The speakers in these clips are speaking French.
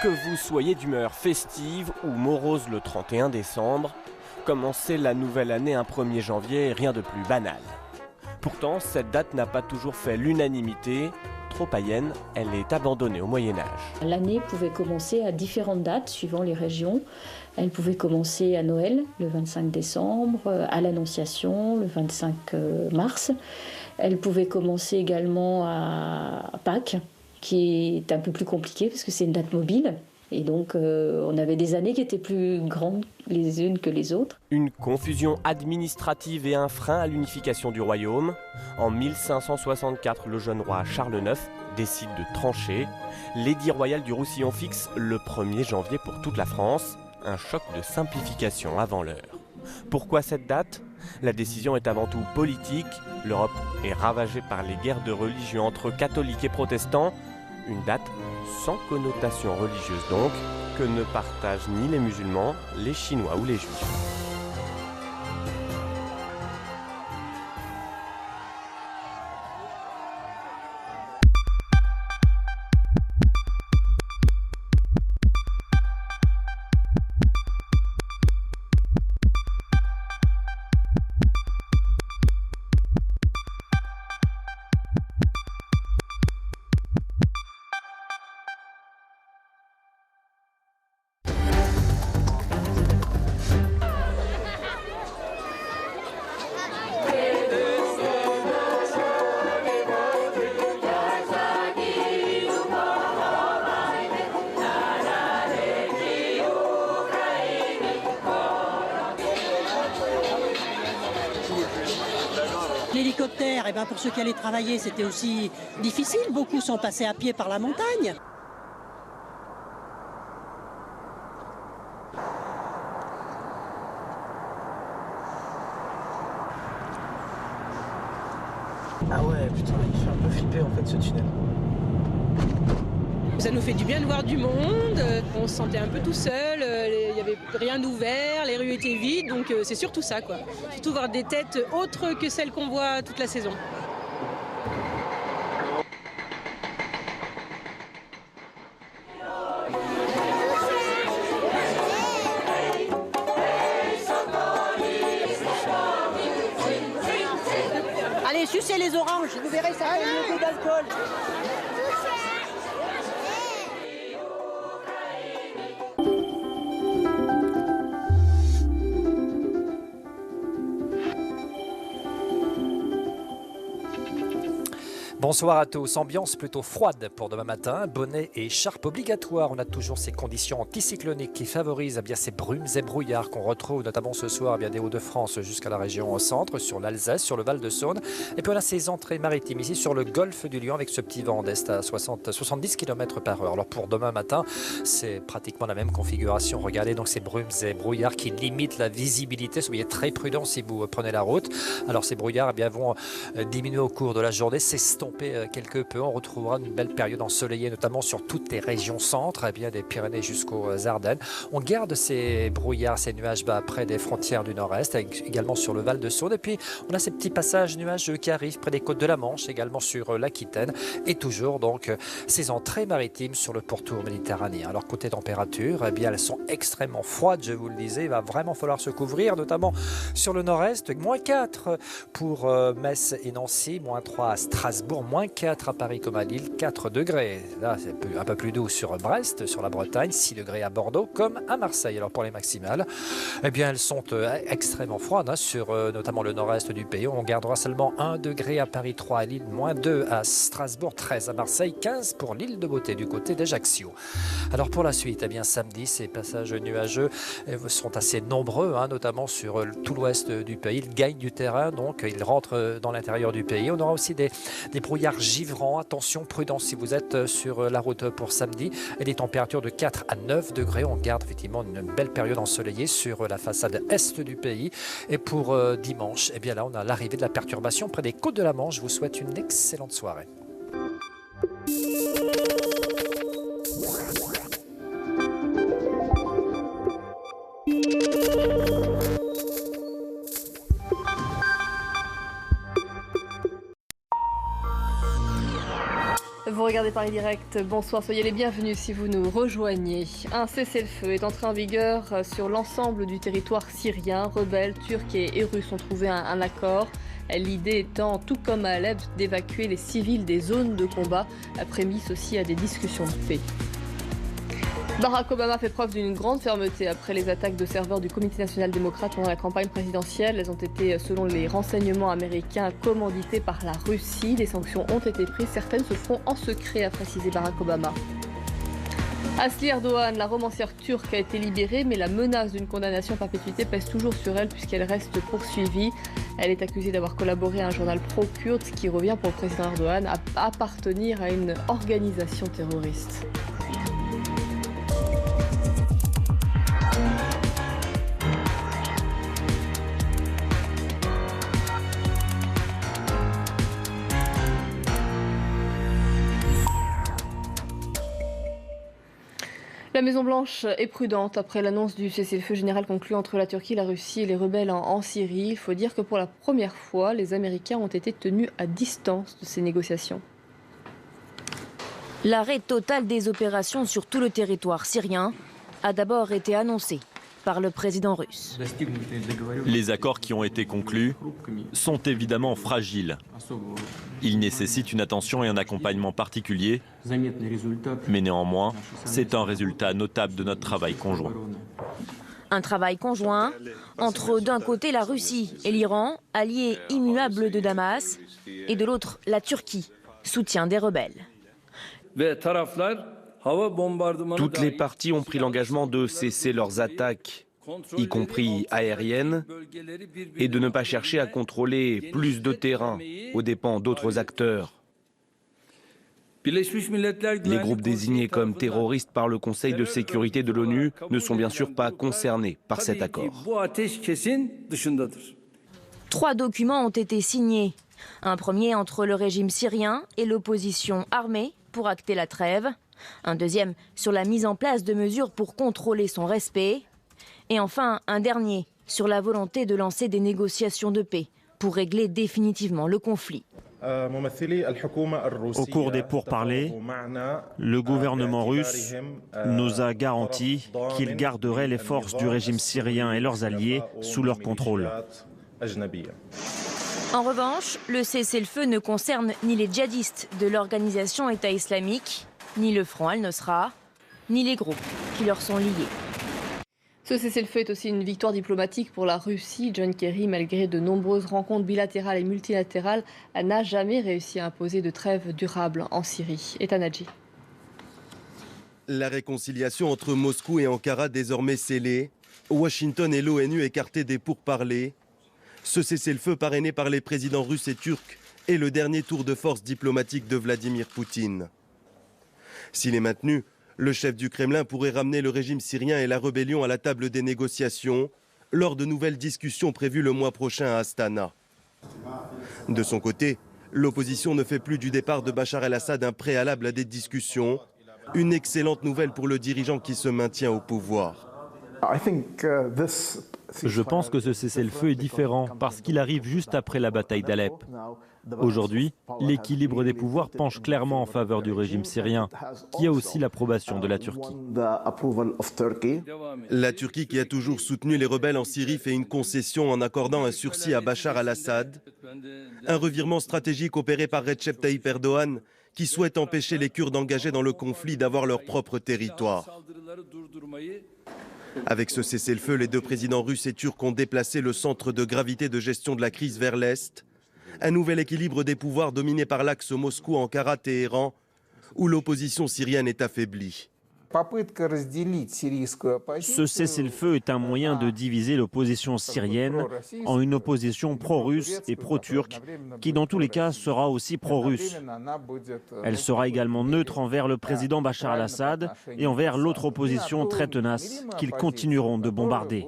Que vous soyez d'humeur festive ou morose le 31 décembre, commencer la nouvelle année un 1er janvier est rien de plus banal. Pourtant, cette date n'a pas toujours fait l'unanimité. Trop païenne, elle est abandonnée au Moyen-Âge. L'année pouvait commencer à différentes dates suivant les régions. Elle pouvait commencer à Noël, le 25 décembre, à l'Annonciation, le 25 mars. Elle pouvait commencer également à Pâques, qui est un peu plus compliqué parce que c'est une date mobile. Et donc, on avait des années qui étaient plus grandes les unes que les autres. Une confusion administrative et un frein à l'unification du royaume. En 1564, le jeune roi Charles IX décide de trancher. L'édit royal du Roussillon fixe le 1er janvier pour toute la France. Un choc de simplification avant l'heure. Pourquoi cette date ? La décision est avant tout politique. L'Europe est ravagée par les guerres de religion entre catholiques et protestants. Une date sans connotation religieuse donc, que ne partagent ni les musulmans, les Chinois ou les Juifs. L'hélicoptère, pour ceux qui allaient travailler, c'était aussi difficile. Beaucoup sont passés à pied par la montagne. Ah ouais, putain, il fait un peu flipper en fait ce tunnel. Ça nous fait du bien de voir du monde, on se sentait un peu tout seul, il n'y avait rien d'ouvert, les rues étaient vides, donc c'est surtout ça quoi. Surtout voir des têtes autres que celles qu'on voit toute la saison. Allez, sucez les oranges, vous verrez, ça fait mieux que d'alcool. Bonsoir à tous. Ambiance plutôt froide pour demain matin. Bonnet et écharpe obligatoire. On a toujours ces conditions anticycloniques qui favorisent ces brumes et brouillards qu'on retrouve notamment ce soir des Hauts-de-France jusqu'à la région au centre, sur l'Alsace, sur le Val-de-Saône. Et puis on a ces entrées maritimes ici sur le golfe du Lion avec ce petit vent d'est à 70 km par heure. Alors pour demain matin, c'est pratiquement la même configuration. Regardez donc ces brumes et brouillards qui limitent la visibilité. Soyez très prudents si vous prenez la route. Alors ces brouillards vont diminuer au cours de la journée, s'estomper quelque peu. On retrouvera une belle période ensoleillée, notamment sur toutes les régions centres, des Pyrénées jusqu'aux Ardennes. On garde ces brouillards, ces nuages près des frontières du nord-est, également sur le Val-de-Saône. Et puis, on a ces petits passages nuageux qui arrivent près des côtes de la Manche, également sur l'Aquitaine. Et toujours, donc, ces entrées maritimes sur le pourtour méditerranéen. Alors, côté température, elles sont extrêmement froides, je vous le disais. Il va vraiment falloir se couvrir, notamment sur le nord-est. -4 pour Metz et Nancy, -3 à Strasbourg, -4 à Paris comme à Lille, 4 degrés. Là, c'est un peu plus doux sur Brest, sur la Bretagne, 6 degrés à Bordeaux, comme à Marseille. Alors pour les maximales, elles sont extrêmement froides sur notamment le nord-est du pays. On gardera seulement 1 degré à Paris, 3 à Lille, -2 à Strasbourg, 13 à Marseille, 15 pour l'île de Beauté du côté d'Ajaccio. Alors pour la suite, samedi, ces passages nuageux sont assez nombreux, notamment sur tout l'ouest du pays. Ils gagnent du terrain, donc ils rentrent dans l'intérieur du pays. On aura aussi des brouillards givrants. Attention, prudence si vous êtes sur la route pour samedi. Et des températures de 4 à 9 degrés. On garde effectivement une belle période ensoleillée sur la façade est du pays. Et pour dimanche, là, on a l'arrivée de la perturbation près des côtes de la Manche. Je vous souhaite une excellente soirée. Vous regardez regardez Paris Direct, bonsoir, soyez les bienvenus si vous nous rejoignez. Un cessez-le-feu est entré en vigueur sur l'ensemble du territoire syrien. Rebelles, Turcs et Russes ont trouvé un accord. L'idée étant, tout comme à Alep, d'évacuer les civils des zones de combat, prémisse aussi à des discussions de paix. Barack Obama fait preuve d'une grande fermeté après les attaques de serveurs du Comité national démocrate pendant la campagne présidentielle. Elles ont été, selon les renseignements américains, commanditées par la Russie. Des sanctions ont été prises, certaines se feront en secret, a précisé Barack Obama. Asli Erdogan, la romancière turque, a été libérée, mais la menace d'une condamnation à perpétuité pèse toujours sur elle puisqu'elle reste poursuivie. Elle est accusée d'avoir collaboré à un journal pro-kurde, ce qui revient pour le président Erdogan à appartenir à une organisation terroriste. La Maison-Blanche est prudente après l'annonce du cessez-le-feu général conclu entre la Turquie, la Russie et les rebelles en Syrie. Il faut dire que pour la première fois, les Américains ont été tenus à distance de ces négociations. L'arrêt total des opérations sur tout le territoire syrien a d'abord été annoncé par le président russe. Les accords qui ont été conclus sont évidemment fragiles. Ils nécessitent une attention et un accompagnement particulier, mais néanmoins, c'est un résultat notable de notre travail conjoint. Un travail conjoint entre d'un côté la Russie et l'Iran, alliés immuables de Damas, et de l'autre la Turquie, soutien des rebelles. Toutes les parties ont pris l'engagement de cesser leurs attaques, y compris aériennes, et de ne pas chercher à contrôler plus de terrain aux dépens d'autres acteurs. Les groupes désignés comme terroristes par le Conseil de sécurité de l'ONU ne sont bien sûr pas concernés par cet accord. 3 documents ont été signés. Un premier entre le régime syrien et l'opposition armée pour acter la trêve. Un deuxième sur la mise en place de mesures pour contrôler son respect. Et enfin, un dernier sur la volonté de lancer des négociations de paix pour régler définitivement le conflit. Au cours des pourparlers, le gouvernement russe nous a garanti qu'il garderait les forces du régime syrien et leurs alliés sous leur contrôle. En revanche, le cessez-le-feu ne concerne ni les djihadistes de l'organisation État islamique, ni le Front al-Nosra, ni les groupes qui leur sont liés. Ce cessez-le-feu est aussi une victoire diplomatique pour la Russie. John Kerry, malgré de nombreuses rencontres bilatérales et multilatérales, n'a jamais réussi à imposer de trêve durable en Syrie. Et Tanadji. La réconciliation entre Moscou et Ankara désormais scellée, Washington et l'ONU écartés des pourparlers. Ce cessez-le-feu parrainé par les présidents russes et turcs est le dernier tour de force diplomatique de Vladimir Poutine. S'il est maintenu, le chef du Kremlin pourrait ramener le régime syrien et la rébellion à la table des négociations lors de nouvelles discussions prévues le mois prochain à Astana. De son côté, l'opposition ne fait plus du départ de Bachar el-Assad un préalable à des discussions. Une excellente nouvelle pour le dirigeant qui se maintient au pouvoir. Je pense que ce cessez-le-feu est différent parce qu'il arrive juste après la bataille d'Alep. Aujourd'hui, l'équilibre des pouvoirs penche clairement en faveur du régime syrien, qui a aussi l'approbation de la Turquie. La Turquie, qui a toujours soutenu les rebelles en Syrie, fait une concession en accordant un sursis à Bachar al-Assad. Un revirement stratégique opéré par Recep Tayyip Erdogan, qui souhaite empêcher les Kurdes engagés dans le conflit d'avoir leur propre territoire. Avec ce cessez-le-feu, les deux présidents russes et turcs ont déplacé le centre de gravité de gestion de la crise vers l'Est. Un nouvel équilibre des pouvoirs dominé par l'axe Moscou-Ankara-Téhéran, où l'opposition syrienne est affaiblie. Ce cessez-le-feu est un moyen de diviser l'opposition syrienne en une opposition pro-russe et pro-turque, qui dans tous les cas sera aussi pro-russe. Elle sera également neutre envers le président Bachar al-Assad et envers l'autre opposition très tenace, qu'ils continueront de bombarder.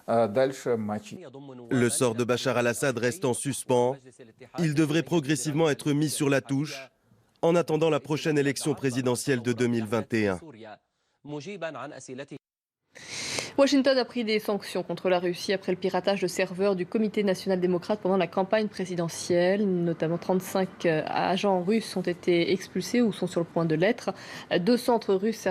Le sort de Bachar al-Assad reste en suspens. Il devrait progressivement être mis sur la touche en attendant la prochaine élection présidentielle de 2021. Washington a pris des sanctions contre la Russie après le piratage de serveurs du Comité national démocrate pendant la campagne présidentielle. Notamment 35 agents russes ont été expulsés ou sont sur le point de l'être. 2 centres russes